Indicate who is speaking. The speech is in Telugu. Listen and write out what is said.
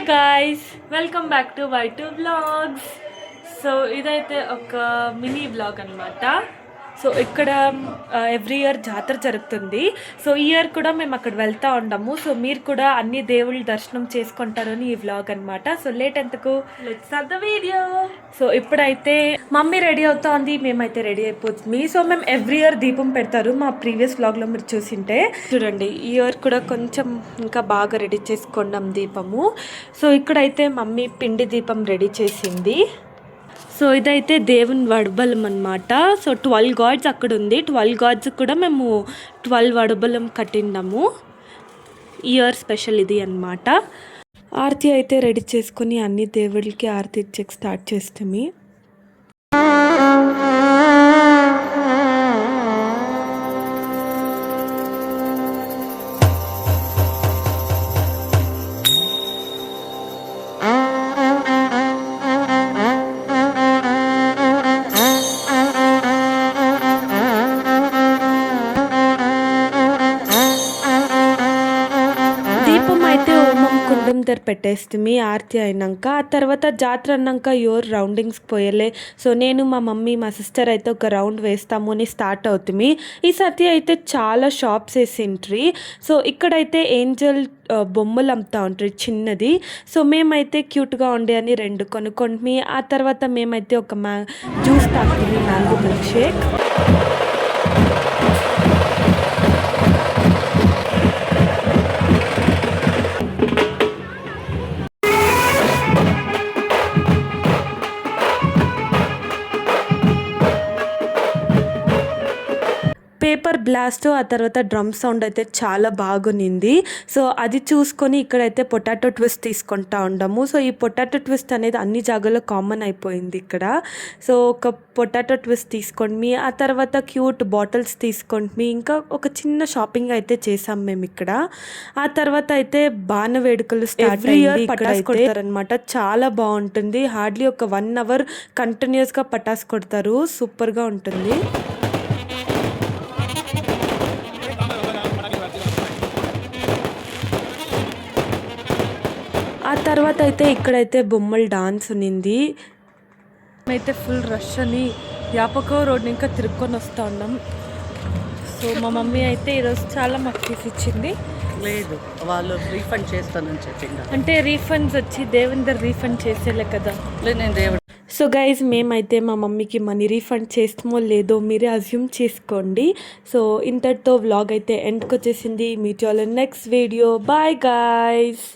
Speaker 1: Hi guys, welcome back to Y2 vlogs. So ఇదైతే ఒక మినీ వ్లాగ్ అనమాట. సో ఇక్కడ ఎవ్రీ ఇయర్ జాతర జరుగుతుంది. సో ఈ ఇయర్ కూడా మేము అక్కడ వెళ్తూ ఉంటాము. సో మీరు కూడా అన్ని దేవుళ్ళ దర్శనం చేసుకుంటారని ఈ వ్లాగ్ అనమాట. సో లేట్ ఎందుకు, let's start the video. So ఇప్పుడైతే మమ్మీ రెడీ అవుతా ఉంది, మేమైతే రెడీ అయిపోతుంది. సో మేము ఎవ్రీ ఇయర్ దీపం పెడతారు. మా ప్రీవియస్ వ్లాగ్లో మీరు చూసింటే చూడండి, ఈ ఇయర్ కూడా కొంచెం ఇంకా బాగా రెడీ చేసుకున్నాం దీపము. సో ఇక్కడైతే మమ్మీ పిండి దీపం రెడీ చేసింది. సో ఇదైతే దేవుని వడబలం అనమాట. సో 12 గాడ్స్ అక్కడ ఉంది. 12 గాడ్స్ కూడా మేము 12 వడబలం కట్టిండాము. ఇయర్ స్పెషల్ ఇది అనమాట. ఆరతి అయితే రెడీ చేసుకుని అన్ని దేవుళ్ళకి ఆరతి ఇచ్చేకి స్టార్ట్ చేస్తాము. పెట్టేస్తుంది ఆరతి అయినాక. ఆ తర్వాత జాతర అన్నాక ఎవరు రౌండింగ్స్కి పోయలే. సో నేను, మా మమ్మీ, మా సిస్టర్ అయితే ఒక రౌండ్ వేస్తాము అని స్టార్ట్ అవుతుంది. ఈ సతి అయితే చాలా షాప్స్ వేసింట్రీ. సో ఇక్కడైతే ఏంజల్ బొమ్మలు అమ్ముతా ఉంటారు చిన్నది. సో మేమైతే క్యూట్గా ఉండే అని 2 కొనుక్కొని ఆ తర్వాత మేమైతే ఒక జ్యూస్ తాగుతుంది, mango milk shake. Paper blast, ఆ తర్వాత డ్రమ్ సౌండ్ అయితే చాలా బాగునింది. సో అది చూసుకొని ఇక్కడైతే పొటాటో ట్విస్ట్ తీసుకుంటా ఉండము. సో ఈ పొటాటో ట్విస్ట్ అనేది అన్ని జాగాల్లో కామన్ అయిపోయింది ఇక్కడ. సో ఒక పొటాటో ట్విస్ట్ తీసుకోండి, ఆ తర్వాత క్యూట్ బాటిల్స్ తీసుకోండి, ఇంకా ఒక చిన్న షాపింగ్ అయితే చేసాం మేము ఇక్కడ. ఆ తర్వాత అయితే బాణ వేడుకలు స్టార్ట్ అయ్యి పటాస్ కొడతారనమాట. చాలా బాగుంటుంది. హార్డ్లీ ఒక 1 అవర్ కంటిన్యూస్గా పటాస్ కొడతారు. సూపర్గా ఉంటుంది. ఆ తర్వాత అయితే ఇక్కడైతే బొమ్మల డాన్స్ ఉన్నింది. అయితే ఫుల్ రష్ అని యాపకో రోడ్ ఇంకా తిరుక్కొని వస్తూ ఉన్నాం. సో మా మమ్మీ అయితే ఈరోజు చాలా మాకు తీసి ఇచ్చింది.
Speaker 2: లేదు, వాళ్ళు రీఫండ్ చేస్తానని చెప్పింది.
Speaker 1: అంటే రీఫండ్స్ వచ్చి దేవుని దగ్గర రీఫండ్ చేసేలే కదా.
Speaker 2: లేదు, నేను దేవుడు.
Speaker 1: సో గైజ్, మేమైతే మా మమ్మీకి మనీ రీఫండ్ చేస్తామో లేదో మీరే అజ్యూమ్ చేసుకోండి. సో ఇంతటితో వ్లాగ్ అయితే ఎండ్కి వచ్చేసింది. Meet you all in next video. Bye guys.